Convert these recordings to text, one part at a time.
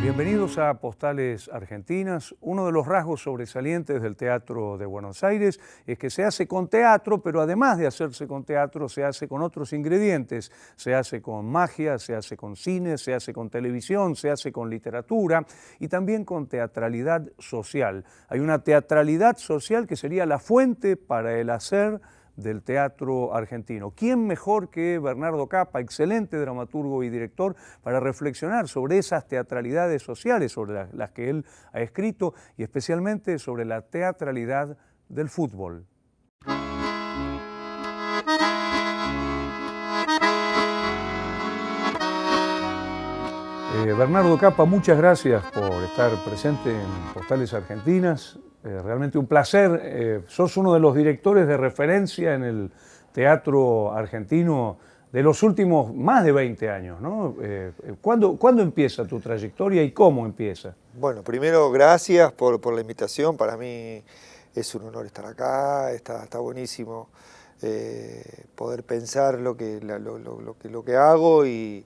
Bienvenidos a Postales Argentinas. Uno de los rasgos sobresalientes del Teatro de Buenos Aires es que se hace con teatro, pero además de hacerse con teatro, se hace con otros ingredientes. Se hace con magia, se hace con cine, se hace con televisión, se hace con literatura y también con teatralidad social. Hay una teatralidad social que sería la fuente para el hacer del teatro argentino. ¿Quién mejor que Bernardo Cappa, excelente dramaturgo y director, para reflexionar sobre esas teatralidades sociales, sobre las que él ha escrito y especialmente sobre la teatralidad del fútbol? Bernardo Cappa, muchas gracias por estar presente en Postales Argentinas. Realmente un placer. Sos uno de los directores de referencia en el teatro argentino de los últimos más de 20 años, ¿no? ¿Cuándo empieza tu trayectoria y cómo empieza? Bueno, primero gracias por la invitación. Para mí es un honor estar acá, está buenísimo poder pensar lo que hago y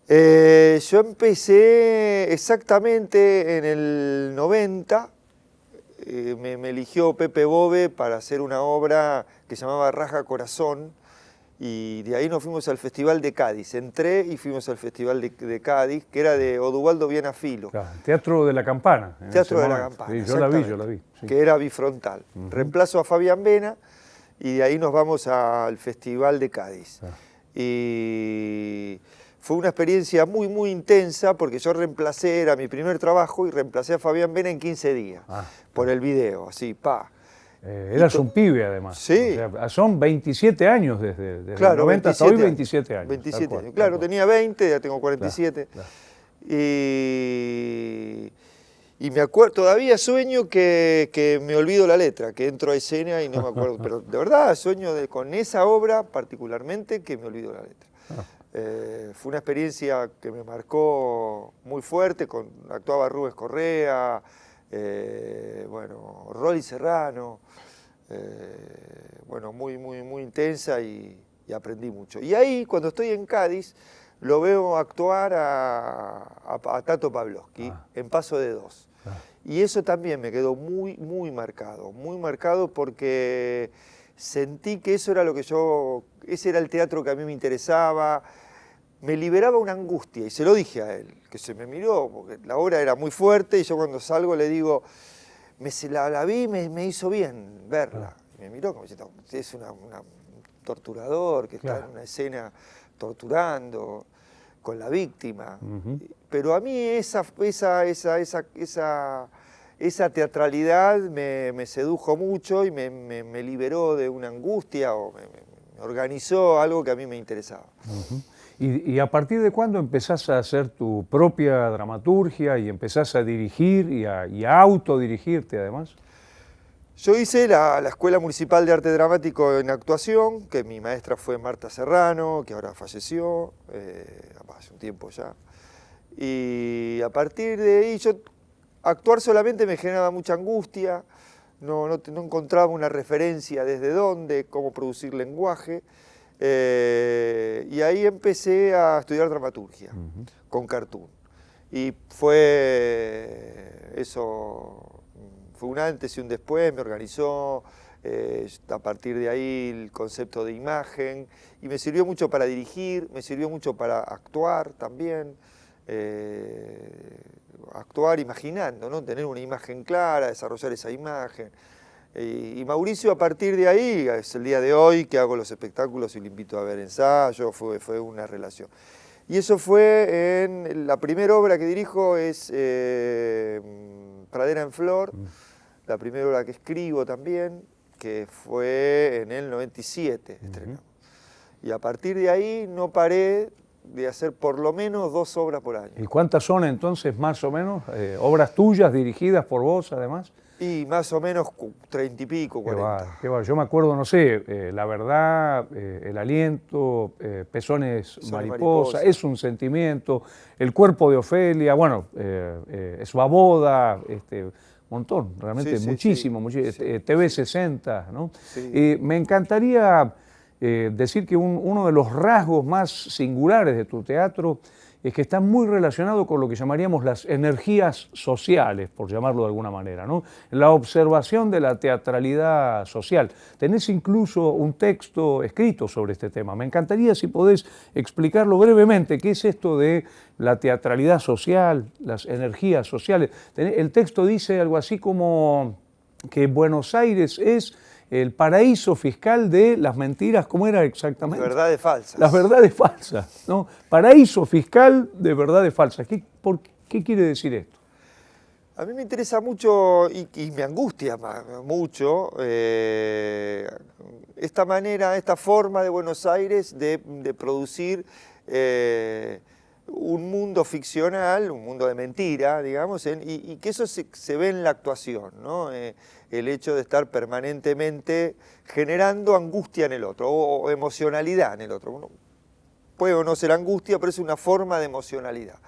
yo empecé exactamente en el 90. Me eligió Pepe Bove para hacer una obra que se llamaba Raja Corazón y de ahí nos fuimos al Festival de Cádiz. Entré y fuimos al Festival de Cádiz, que era de Oduvaldo Vianafilo. Claro, Teatro de la Campana. Teatro de la Campana, sí, yo la vi. Sí. Que era bifrontal. Reemplazo a Fabián Vena y de ahí nos vamos al Festival de Cádiz. Y fue una experiencia muy intensa porque yo reemplacé, era mi primer trabajo y reemplacé a Fabián Vena en 15 días por el video, así, pa. Eras un pibe además. Sí. O sea, son 27 años desde claro, el 90 hasta hoy, 27 años. 27 años. Claro, tenía 20, ya tengo 47. Claro. Y me acuerdo, todavía sueño que me olvido la letra, que entro a escena y no me acuerdo. Pero de verdad sueño con esa obra particularmente que me olvido la letra. Fue una experiencia que me marcó muy fuerte, actuaba Rubens Correa, Rolly Serrano, muy intensa y aprendí mucho. Y ahí, cuando estoy en Cádiz, lo veo actuar a Tato Pavlovsky en Paso de Dos. Y eso también me quedó muy marcado porque sentí que eso era ese era el teatro que a mí me interesaba, me liberaba una angustia, y se lo dije a él, que se me miró, porque la obra era muy fuerte, y yo cuando salgo le digo, la vi, me hizo bien verla. Me miró como diciendo, es un torturador que está en una escena torturando con la víctima. Pero a mí esa teatralidad me sedujo mucho y me liberó de una angustia o me organizó algo que a mí me interesaba. ¿Y a partir de cuándo empezás a hacer tu propia dramaturgia y empezás a dirigir y a autodirigirte además? Yo hice la Escuela Municipal de Arte Dramático en Actuación, que mi maestra fue Marta Serrano, que ahora falleció, hace un tiempo ya. Y a partir de ahí, actuar solamente me generaba mucha angustia, no encontraba una referencia desde dónde, cómo producir lenguaje. Y ahí empecé a estudiar dramaturgia con Cartoon. Y fue un antes y un después, me organizó a partir de ahí el concepto de imagen y me sirvió mucho para dirigir, me sirvió mucho para actuar también. Actuar imaginando, ¿no? Tener una imagen clara, desarrollar esa imagen. Y Mauricio, a partir de ahí, es el día de hoy que hago los espectáculos y le invito a ver ensayos, fue una relación. Y eso fue en la primera obra que dirijo, es Pradera en Flor, la primera obra que escribo también, que fue en el 97, estrenamos. Y a partir de ahí no paré de hacer por lo menos 2 obras por año. ¿Y cuántas son entonces más o menos? ¿Obras tuyas dirigidas por vos además? Y más o menos 30 y pico, 40. Qué va. Yo me acuerdo, no sé, La Verdad, El Aliento, Pezones Mariposa, Es un sentimiento, El cuerpo de Ofelia, bueno, Esbaboda, montón, realmente muchísimo. TV 60, ¿no? Sí. Me encantaría decir que uno de los rasgos más singulares de tu teatro es que está muy relacionado con lo que llamaríamos las energías sociales, por llamarlo de alguna manera, ¿no? La observación de la teatralidad social. Tenés incluso un texto escrito sobre este tema. Me encantaría si podés explicarlo brevemente, qué es esto de la teatralidad social, las energías sociales. El texto dice algo así como que Buenos Aires es el paraíso fiscal de las mentiras. ¿Cómo era exactamente? Las verdades falsas. Las verdades falsas, ¿no? Paraíso fiscal de verdades falsas. ¿Qué quiere decir esto? A mí me interesa mucho y me angustia mucho esta manera, esta forma de Buenos Aires de producir un mundo ficcional, un mundo de mentira, digamos, y que eso se ve en la actuación, ¿no? El hecho de estar permanentemente generando angustia en el otro o emocionalidad en el otro. Uno puede o no ser angustia, pero es una forma de emocionalidad.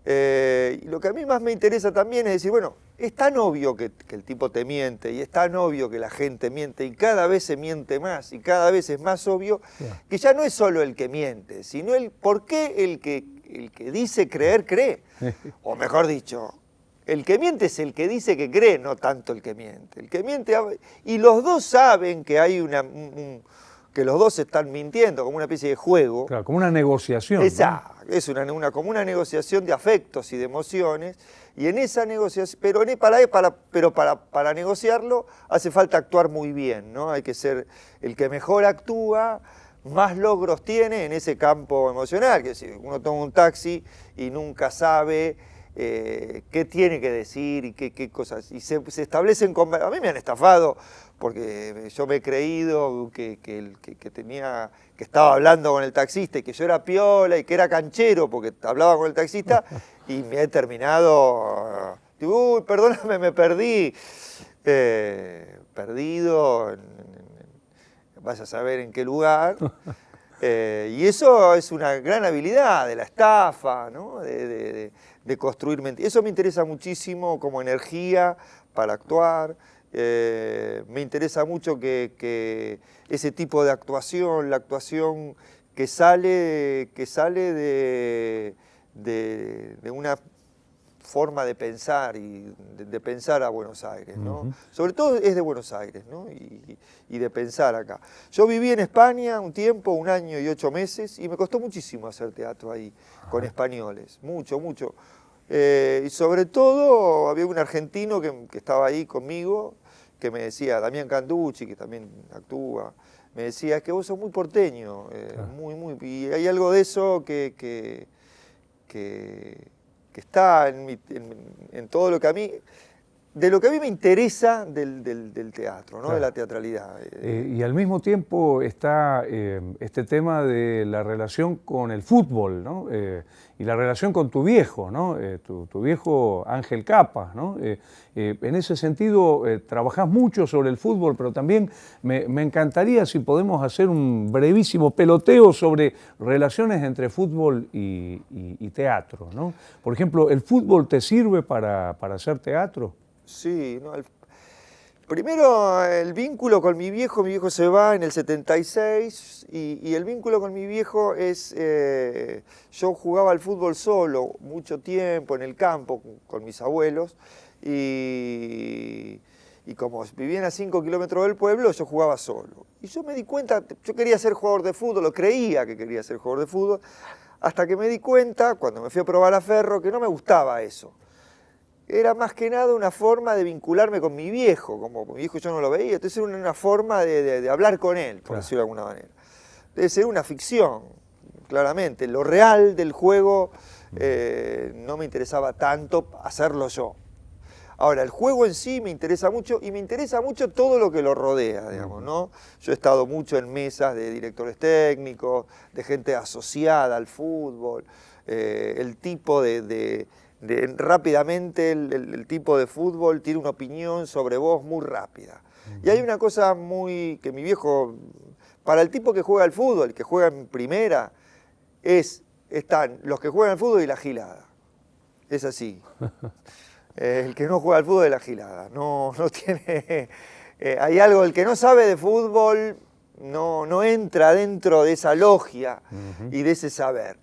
Y lo que a mí más me interesa también es decir, bueno, es tan obvio que el tipo te miente y es tan obvio que la gente miente y cada vez se miente más y cada vez es más obvio que ya no es solo el que miente, sino por qué el que dice creer, cree. O mejor dicho, el que miente es el que dice que cree, no tanto el que miente. El que miente, y los dos saben que hay que los dos están mintiendo, como una especie de juego. Claro, como una negociación. Exacto, ¿no? Es como una negociación de afectos y de emociones, y en esa negociación, pero para negociarlo hace falta actuar muy bien, ¿no? Hay que ser el que mejor actúa, más logros tiene en ese campo emocional, que si uno toma un taxi y nunca sabe qué tiene que decir y qué cosas, y se establecen, a mí me han estafado, porque yo me he creído que estaba hablando con el taxista y que yo era piola y que era canchero porque hablaba con el taxista y me he terminado, uy, perdóname, me perdí, perdido, vas a saber en qué lugar. Y eso es una gran habilidad de la estafa, ¿no? de construir mentiras. Eso me interesa muchísimo como energía para actuar. Me interesa mucho que ese tipo de actuación, la actuación que sale de una forma de pensar y de pensar a Buenos Aires, ¿no? Sobre todo es de Buenos Aires, ¿no? Y de pensar acá. Yo viví en España un tiempo, 1 año y 8 meses, y me costó muchísimo hacer teatro ahí, con españoles, mucho. Y sobre todo había un argentino que estaba ahí conmigo, que me decía, Damián Canducci, que también actúa, me decía, es que vos sos muy porteño, y hay algo de eso que está en todo lo que a mí, de lo que a mí me interesa del teatro, ¿no? Claro. De la teatralidad. Y al mismo tiempo está este tema de la relación con el fútbol, ¿no? Y la relación con tu viejo, ¿no? Tu viejo Ángel Capa, ¿no? En ese sentido, trabajás mucho sobre el fútbol, pero también me encantaría si podemos hacer un brevísimo peloteo sobre relaciones entre fútbol y teatro, ¿no? Por ejemplo, ¿el fútbol te sirve para hacer teatro? Sí, no, primero el vínculo con mi viejo se va en el 76 y el vínculo con mi viejo es, yo jugaba al fútbol solo mucho tiempo en el campo con mis abuelos y como vivían a 5 kilómetros del pueblo, yo jugaba solo. Y yo me di cuenta, yo quería ser jugador de fútbol, o creía que quería ser jugador de fútbol, hasta que me di cuenta, cuando me fui a probar a Ferro, que no me gustaba eso. Era más que nada una forma de vincularme con mi viejo, como mi viejo yo no lo veía, entonces era una forma de hablar con él, por decirlo de alguna manera. Debe ser una ficción, claramente. Lo real del juego no me interesaba tanto hacerlo yo. Ahora, el juego en sí me interesa mucho y me interesa mucho todo lo que lo rodea, digamos, ¿no? Yo he estado mucho en mesas de directores técnicos, de gente asociada al fútbol, el tipo rápidamente el tipo de fútbol tiene una opinión sobre vos muy rápida. Y hay una cosa que mi viejo, para el tipo que juega al fútbol, que juega en primera, están los que juegan al fútbol y la gilada. Es así. El que no juega al fútbol es la gilada. No tiene. Hay algo, el que no sabe de fútbol no entra dentro de esa logia y de ese saber.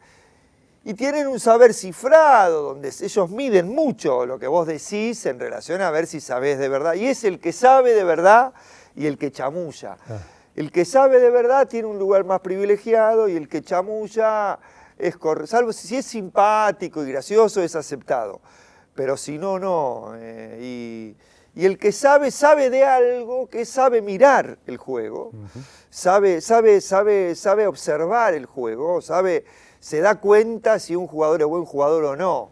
Y tienen un saber cifrado, donde ellos miden mucho lo que vos decís en relación a ver si sabés de verdad. Y es el que sabe de verdad y el que chamulla. El que sabe de verdad tiene un lugar más privilegiado y el que chamulla, salvo si es simpático y gracioso, es aceptado. Pero si no, no. Y el que sabe de algo, que sabe mirar el juego, sabe observar el juego, se da cuenta si un jugador es buen jugador o no.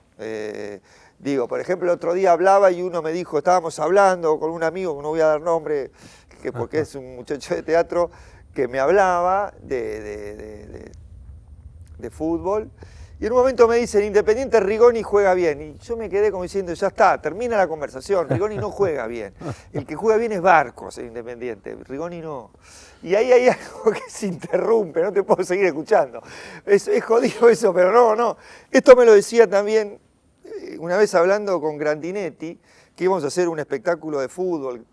Digo, por ejemplo, el otro día hablaba y uno me dijo, estábamos hablando con un amigo, no voy a dar nombre, porque es un muchacho de teatro, que me hablaba de fútbol. Y en un momento me dice, en Independiente Rigoni juega bien. Y yo me quedé como diciendo, ya está, termina la conversación, Rigoni no juega bien. El que juega bien es Barcos en Independiente, Rigoni no. Y ahí hay algo que se interrumpe, no te puedo seguir escuchando. Es jodido eso, pero no. Esto me lo decía también una vez hablando con Grandinetti, que íbamos a hacer un espectáculo de fútbol.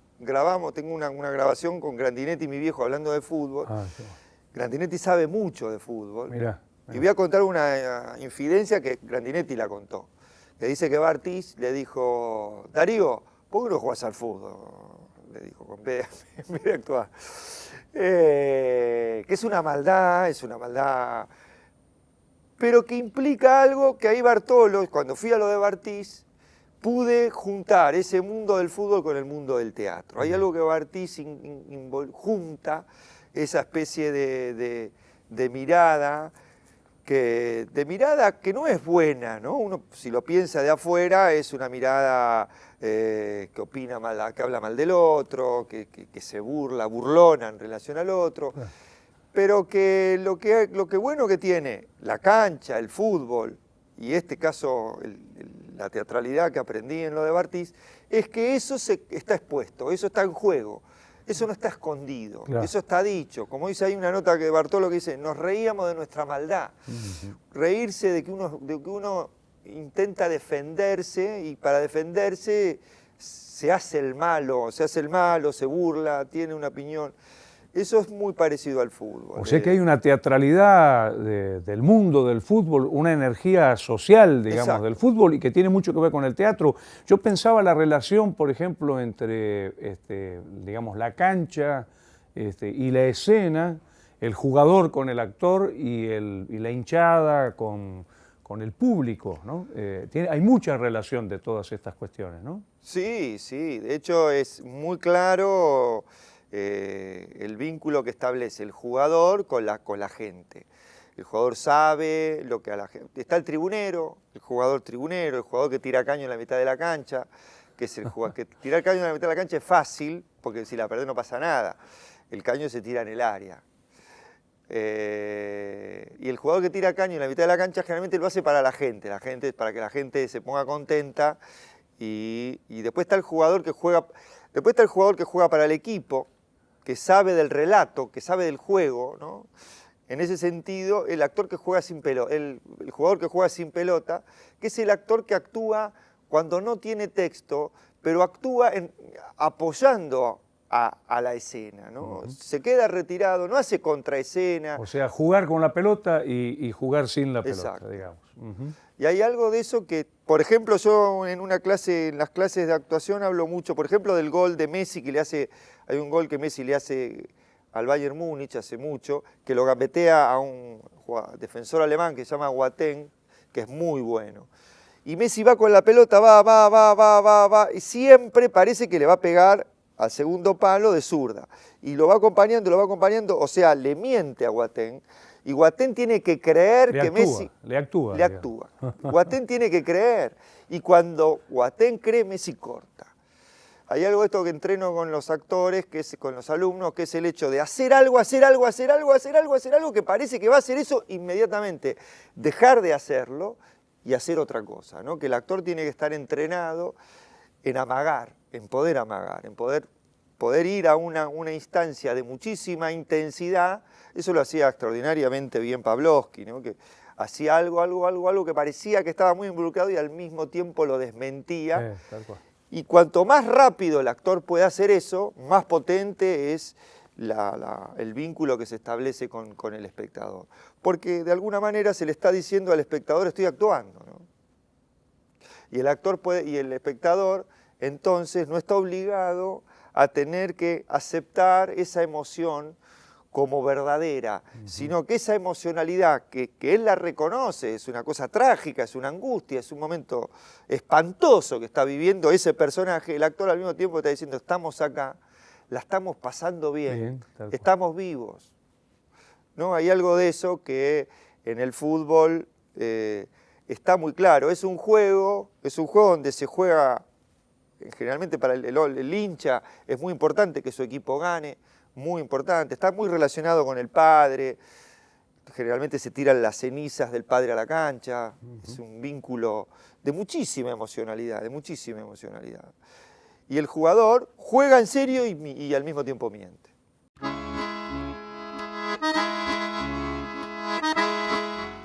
Tengo una grabación con Grandinetti y mi viejo hablando de fútbol. Sí. Grandinetti sabe mucho de fútbol. Mirá. Y voy a contar una infidencia que Grandinetti la contó. Le dice que Bartiz le dijo, Darío, ¿por qué no jugás al fútbol? Le dijo, en vez de actuar. Que es una maldad, pero que implica algo que ahí Bartolo, cuando fui a lo de Bartiz, pude juntar ese mundo del fútbol con el mundo del teatro. Hay algo que Bartiz junta, esa especie de mirada, que no es buena, ¿no? Uno, si lo piensa de afuera, es una mirada que opina mal, que habla mal del otro, que se burlona en relación al otro, pero que lo que bueno que tiene la cancha, el fútbol, y este caso la teatralidad que aprendí en lo de Bartiz, es que eso está expuesto, eso está en juego. Eso no está escondido, eso está dicho. Como dice, hay una nota de Bartolo que dice, nos reíamos de nuestra maldad. Reírse de que uno intenta defenderse y para defenderse se hace el malo, se burla, tiene una opinión. Eso es muy parecido al fútbol. O sea que hay una teatralidad del mundo del fútbol, una energía social, digamos, exacto, del fútbol y que tiene mucho que ver con el teatro. Yo pensaba la relación, por ejemplo, entre, digamos, la cancha y la escena, el jugador con el actor y la hinchada con el público, ¿no? Hay mucha relación de todas estas cuestiones, ¿no? Sí, de hecho es muy claro el vínculo que establece el jugador con la gente. El jugador sabe lo que a la gente... Está el jugador que tira caño en la mitad de la cancha, que es el jugador que tirar caño en la mitad de la cancha es fácil, porque si la perdés no pasa nada. El caño se tira en el área. Y el jugador que tira caño en la mitad de la cancha generalmente lo hace para la gente, para que la gente se ponga contenta. Y después está el jugador que juega para el equipo, que sabe del relato, que sabe del juego, ¿no? En ese sentido, el actor que juega sin pelota, el jugador que juega sin pelota, que es el actor que actúa cuando no tiene texto, pero actúa apoyando a la escena, ¿no? Se queda retirado, no hace contraescena. O sea, jugar con la pelota y jugar sin la pelota, exacto, digamos. Y hay algo de eso que, por ejemplo, yo en las clases de actuación hablo mucho, por ejemplo, del gol de Messi hay un gol que Messi le hace al Bayern Múnich hace mucho, que lo gambetea a un defensor alemán que se llama Boateng, que es muy bueno. Y Messi va con la pelota, va, y siempre parece que le va a pegar al segundo palo de zurda. Y lo va acompañando, o sea, le miente a Boateng. Y Boateng tiene que creer que Messi... Le actúa. Boateng tiene que creer. Y cuando Boateng cree, Messi corta. Hay algo de esto que entreno con los actores, con los alumnos, que es el hecho de hacer algo, que parece que va a hacer eso inmediatamente. Dejar de hacerlo y hacer otra cosa, ¿no? Que el actor tiene que estar entrenado en amagar, en poder ir a una instancia de muchísima intensidad. Eso lo hacía extraordinariamente bien Pavlovsky, ¿no? Que hacía algo que parecía que estaba muy involucrado y al mismo tiempo lo desmentía. Tal cual. Y cuanto más rápido el actor puede hacer eso, más potente es el vínculo que se establece con el espectador. Porque de alguna manera se le está diciendo al espectador, estoy actuando, ¿no? Y el espectador entonces no está obligado a tener que aceptar esa emoción como verdadera, sino que esa emocionalidad que él la reconoce, es una cosa trágica, es una angustia, es un momento espantoso que está viviendo ese personaje, el actor al mismo tiempo está diciendo, estamos acá, la estamos pasando bien, estamos vivos. ¿No? Hay algo de eso que en el fútbol está muy claro, es un juego donde se juega, generalmente para el hincha es muy importante que su equipo gane, muy importante, está muy relacionado con el padre, generalmente se tiran las cenizas del padre a la cancha, es un vínculo de muchísima emocionalidad, Y el jugador juega en serio y al mismo tiempo miente.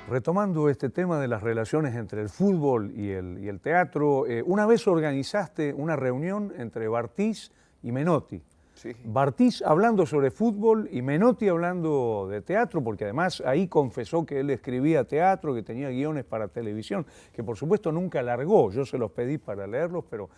Retomando este tema de las relaciones entre el fútbol y el teatro, una vez organizaste una reunión entre Bartís y Menotti. Sí. Bartís hablando sobre fútbol y Menotti hablando de teatro, porque además ahí confesó que él escribía teatro, que tenía guiones para televisión, que por supuesto nunca largó, yo se los pedí para leerlos, pero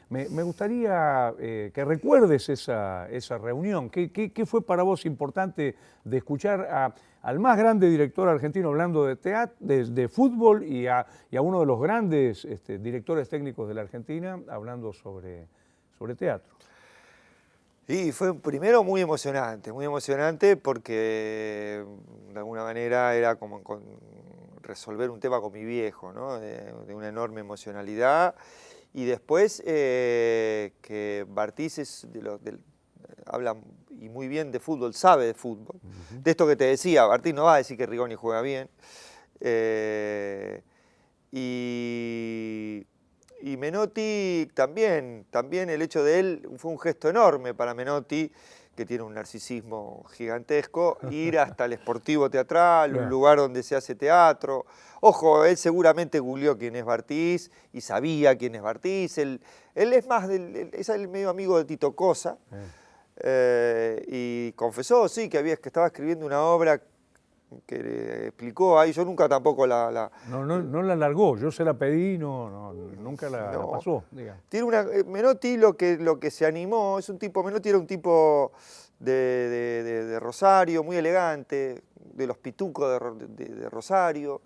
me gustaría que recuerdes esa reunión. ¿Qué fue para vos importante de escuchar al más grande director argentino hablando de fútbol y a uno de los grandes directores técnicos de la Argentina hablando sobre teatro? Y fue primero muy emocionante porque de alguna manera era como resolver un tema con mi viejo, ¿no? de una enorme emocionalidad. Y después que Bartís habla y muy bien de fútbol, sabe de fútbol. De esto que te decía, Bartís no va a decir que Rigoni juega bien. Y Menotti también el hecho de él fue un gesto enorme para Menotti, que tiene un narcisismo gigantesco, ir hasta el Sportivo Teatral, un lugar donde se hace teatro. Ojo, él seguramente googleó quién es Bartís y sabía quién es Bartís. Él es más, es el medio amigo de Tito Cosa, y confesó, sí, que estaba escribiendo una obra que explicó ahí, yo nunca tampoco No la largó, yo se la pedí, nunca la pasó. Tiene Menotti lo que se animó, Menotti era un tipo de Rosario, muy elegante, de los pitucos de Rosario,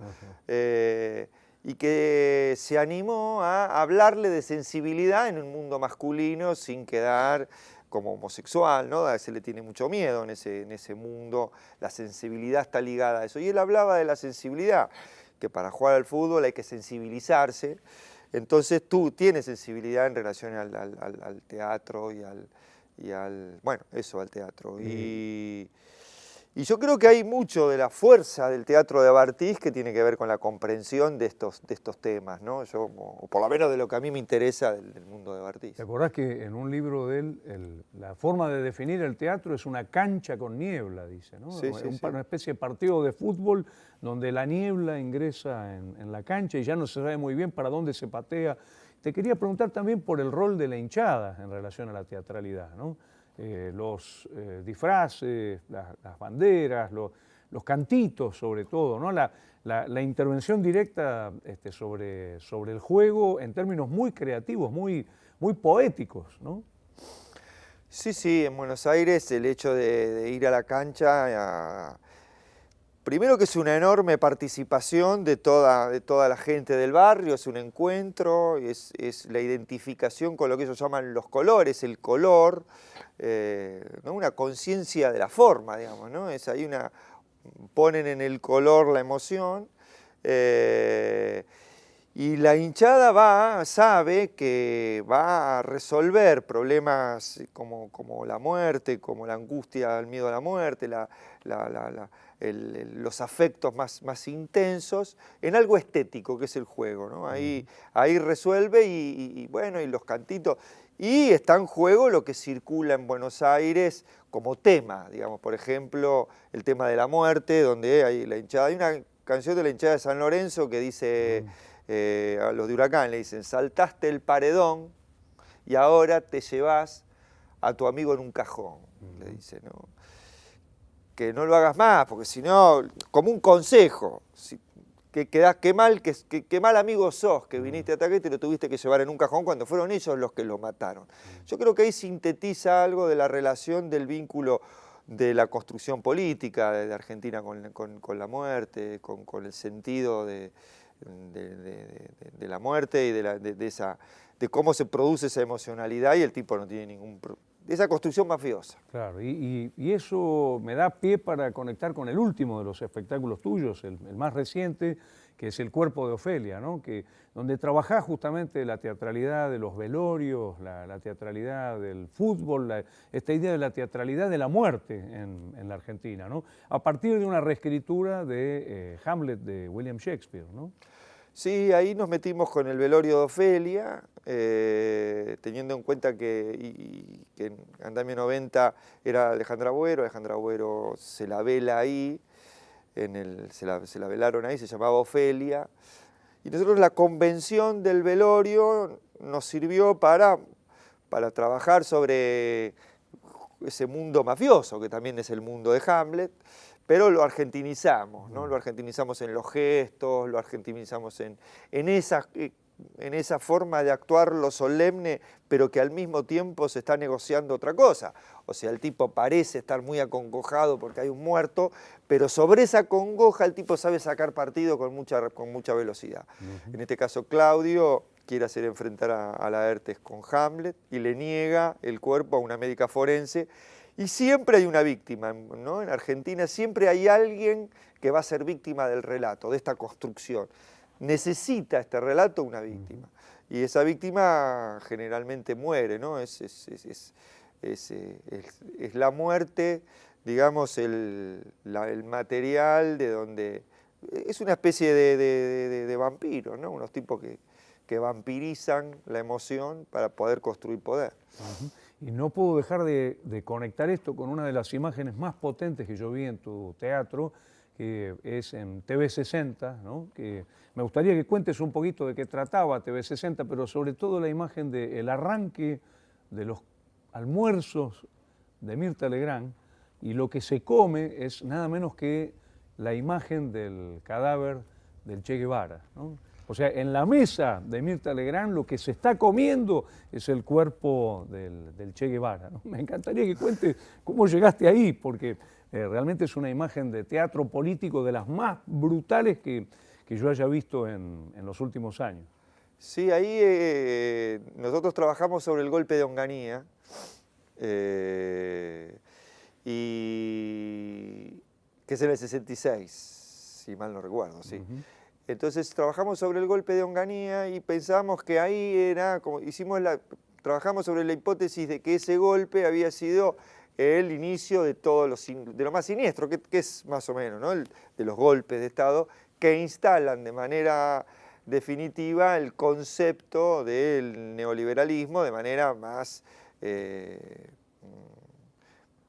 y que se animó a hablarle de sensibilidad en un mundo masculino sin quedar como homosexual, ¿no? Se le tiene mucho miedo en ese mundo, la sensibilidad está ligada a eso. Y él hablaba de la sensibilidad, que para jugar al fútbol hay que sensibilizarse. Entonces tú tienes sensibilidad en relación al teatro al teatro. Y yo creo que hay mucho de la fuerza del teatro de Bartís que tiene que ver con la comprensión de estos temas, ¿no? O por lo menos de lo que a mí me interesa del mundo de Bartís. ¿Te acordás que en un libro de él, la forma de definir el teatro es una cancha con niebla, dice, ¿no? Sí, Una especie de partido de fútbol donde la niebla ingresa en la cancha y ya no se sabe muy bien para dónde se patea. Te quería preguntar también por el rol de la hinchada en relación a la teatralidad, ¿no? Los disfraces, las banderas, los cantitos sobre todo, ¿no? La intervención directa sobre el juego en términos muy creativos, muy poéticos, ¿no? Sí, en Buenos Aires el hecho de ir a la cancha, primero que es una enorme participación de toda la gente del barrio, es un encuentro, es la identificación con lo que ellos llaman los colores, el color, ¿no? Una conciencia de la forma, digamos, ¿no? Ponen en el color la emoción, y la hinchada sabe que va a resolver problemas como la muerte, como la angustia, el miedo a la muerte, los afectos más intensos, en algo estético, que es el juego, ¿no? Ahí resuelve y los cantitos. Y está en juego lo que circula en Buenos Aires como tema, digamos, por ejemplo, el tema de la muerte, donde hay la hinchada. Hay una canción de la hinchada de San Lorenzo que dice, a los de Huracán le dicen, saltaste el paredón y ahora te llevas a tu amigo en un cajón, le dice, ¿no? Que no lo hagas más, porque si no, como un consejo, qué mal amigo sos, que viniste a atacar y te lo tuviste que llevar en un cajón cuando fueron ellos los que lo mataron. Yo creo que ahí sintetiza algo de la relación del vínculo de la construcción política de Argentina con la muerte, con el sentido de la muerte y de cómo se produce esa emocionalidad, y el tipo no tiene de esa construcción mafiosa. Claro, y eso me da pie para conectar con el último de los espectáculos tuyos, el más reciente, que es El cuerpo de Ofelia, ¿no? Donde trabajás justamente la teatralidad de los velorios, la teatralidad del fútbol, esta idea de la teatralidad de la muerte en la Argentina, ¿no? A partir de una reescritura de Hamlet de William Shakespeare, ¿no? Sí, ahí nos metimos con el velorio de Ofelia, teniendo en cuenta que en Andamio 90 era Alejandra Agüero se la vela ahí, se la velaron ahí, se llamaba Ofelia, y nosotros la convención del velorio nos sirvió para trabajar sobre ese mundo mafioso, que también es el mundo de Hamlet, pero lo argentinizamos, ¿no? Lo argentinizamos en los gestos, lo argentinizamos en esa forma de actuar lo solemne, pero que al mismo tiempo se está negociando otra cosa. O sea, el tipo parece estar muy acongojado porque hay un muerto, pero sobre esa congoja el tipo sabe sacar partido con mucha velocidad. En este caso, Claudio quiere hacer enfrentar a Laertes con Hamlet y le niega el cuerpo a una médica forense. Y siempre hay una víctima, ¿no? En Argentina siempre hay alguien que va a ser víctima del relato, de esta construcción. Necesita este relato una víctima. Y esa víctima generalmente muere, ¿no? Es la muerte, digamos, el material de donde... Es una especie de vampiro, ¿no? Unos tipos que vampirizan la emoción para poder construir poder. Y no puedo dejar de conectar esto con una de las imágenes más potentes que yo vi en tu teatro, que es en TV60, ¿no? Que me gustaría que cuentes un poquito de qué trataba TV60, pero sobre todo la imagen del arranque de los almuerzos de Mirta Legrand, y lo que se come es nada menos que la imagen del cadáver del Che Guevara, ¿no? O sea, en la mesa de Mirta Legrand lo que se está comiendo es el cuerpo del Che Guevara, ¿no? Me encantaría que cuentes cómo llegaste ahí, porque realmente es una imagen de teatro político de las más brutales que yo haya visto en los últimos años. Sí, ahí nosotros trabajamos sobre el golpe de Onganía, y que es en el 66, si mal no recuerdo, sí. Entonces trabajamos sobre el golpe de Onganía y pensamos que ahí era, como trabajamos sobre la hipótesis de que ese golpe había sido el inicio de de lo más siniestro, que es más o menos, ¿no? De los golpes de Estado que instalan de manera definitiva el concepto del neoliberalismo de manera más,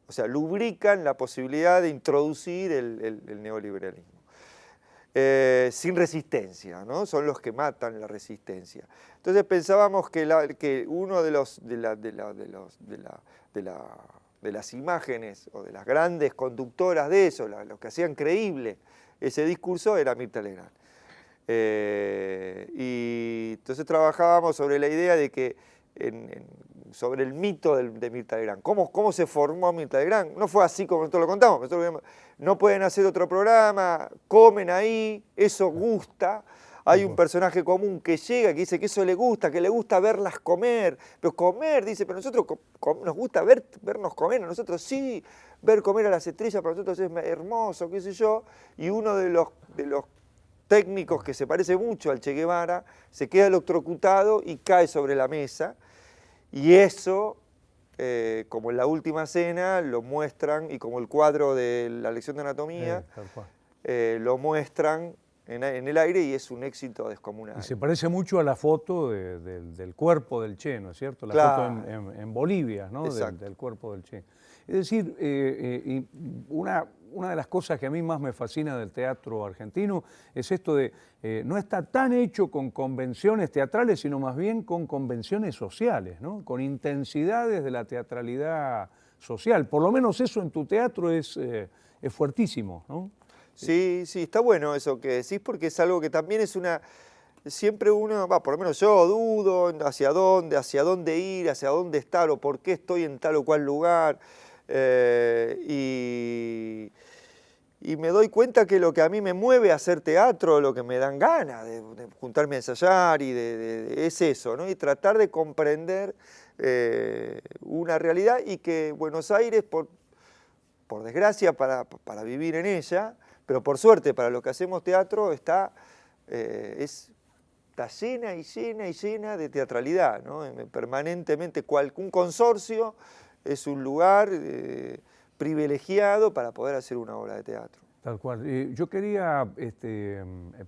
o sea, lubrican la posibilidad de introducir el neoliberalismo. Sin resistencia, ¿no? Son los que matan la resistencia. Entonces pensábamos que uno de las imágenes o de las grandes conductoras de eso, los que hacían creíble ese discurso, era Mirta Legrand. Y entonces trabajábamos sobre la idea de que sobre el mito de Mirta Legrand. ¿Cómo se formó Mirta Legrand? No fue así como nosotros lo contamos. Nosotros no pueden hacer otro programa, comen ahí, eso gusta. Hay un personaje común que llega, que dice que eso le gusta, que le gusta verlas comer. Pero comer, dice, pero nosotros nos gusta vernos comer. A nosotros sí, ver comer a las estrellas para nosotros es hermoso, qué sé yo. Y uno de los técnicos que se parece mucho al Che Guevara se queda electrocutado y cae sobre la mesa. Y eso, como en la última cena, lo muestran, y como el cuadro de la lección de anatomía, lo muestran en el aire, y es un éxito descomunal. Y se parece mucho a la foto del cuerpo del Che, ¿no es cierto? La foto en Bolivia, ¿no? Del cuerpo del Che. Es decir, una de las cosas que a mí más me fascina del teatro argentino es esto de no está tan hecho con convenciones teatrales, sino más bien con convenciones sociales, ¿no? Con intensidades de la teatralidad social. Por lo menos eso en tu teatro es fuertísimo, ¿no? Sí, sí, está bueno eso que decís, porque es algo que también es una... Siempre uno, por lo menos yo dudo hacia dónde ir, hacia dónde estar o por qué estoy en tal o cual lugar. Y me doy cuenta que lo que a mí me mueve a hacer teatro, lo que me dan ganas de juntarme a ensayar es eso, ¿no? Y tratar de comprender una realidad y que Buenos Aires, por desgracia para vivir en ella, pero por suerte para los que hacemos teatro, está llena y llena y llena de teatralidad, ¿no? Permanentemente, un consorcio es un lugar privilegiado para poder hacer una obra de teatro. Tal cual. Yo quería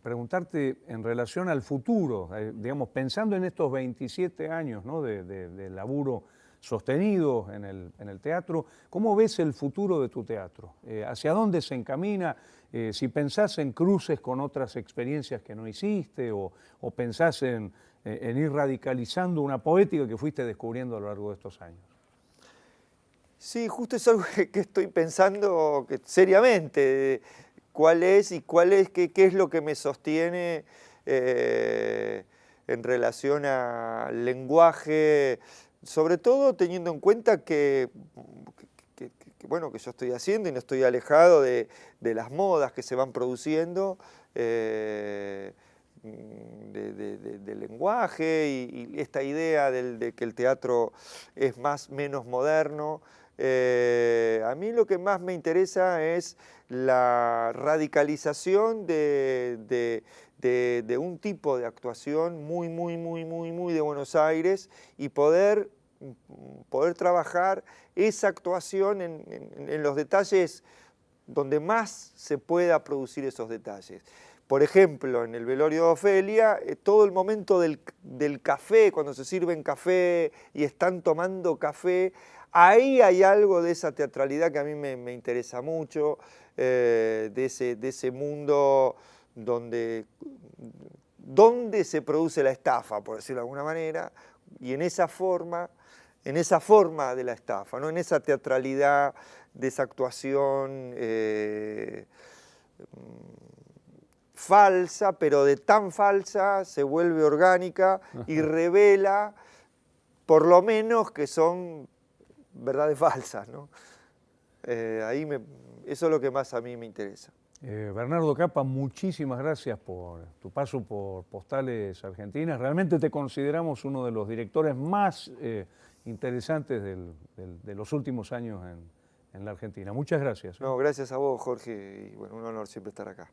preguntarte en relación al futuro, digamos, pensando en estos 27 años, ¿no? de laburo sostenido en el teatro, ¿cómo ves el futuro de tu teatro? ¿Hacia dónde se encamina? Si pensás en cruces con otras experiencias que no hiciste o pensás en ir radicalizando una poética que fuiste descubriendo a lo largo de estos años. Sí, justo es algo que estoy pensando seriamente, qué es lo que me sostiene en relación al lenguaje, sobre todo teniendo en cuenta que yo estoy haciendo y no estoy alejado de las modas que se van produciendo, del lenguaje y esta idea de que el teatro es menos moderno. A mí lo que más me interesa es la radicalización de un tipo de actuación muy de Buenos Aires y poder trabajar esa actuación en los detalles donde más se pueda producir esos detalles. Por ejemplo, en el velorio de Ofelia, todo el momento del café, cuando se sirven café y están tomando café, ahí hay algo de esa teatralidad que a mí me interesa mucho, de ese mundo donde se produce la estafa, por decirlo de alguna manera, y en esa forma de la estafa, ¿no? En esa teatralidad de esa actuación falsa, pero de tan falsa se vuelve orgánica y revela por lo menos que son verdades falsas, ¿no? Eso es lo que más a mí me interesa. Bernardo Cappa, muchísimas gracias por tu paso por Postales Argentinas. Realmente te consideramos uno de los directores más interesantes de los últimos años en la Argentina. Muchas gracias. No, gracias a vos, Jorge, y bueno, un honor siempre estar acá.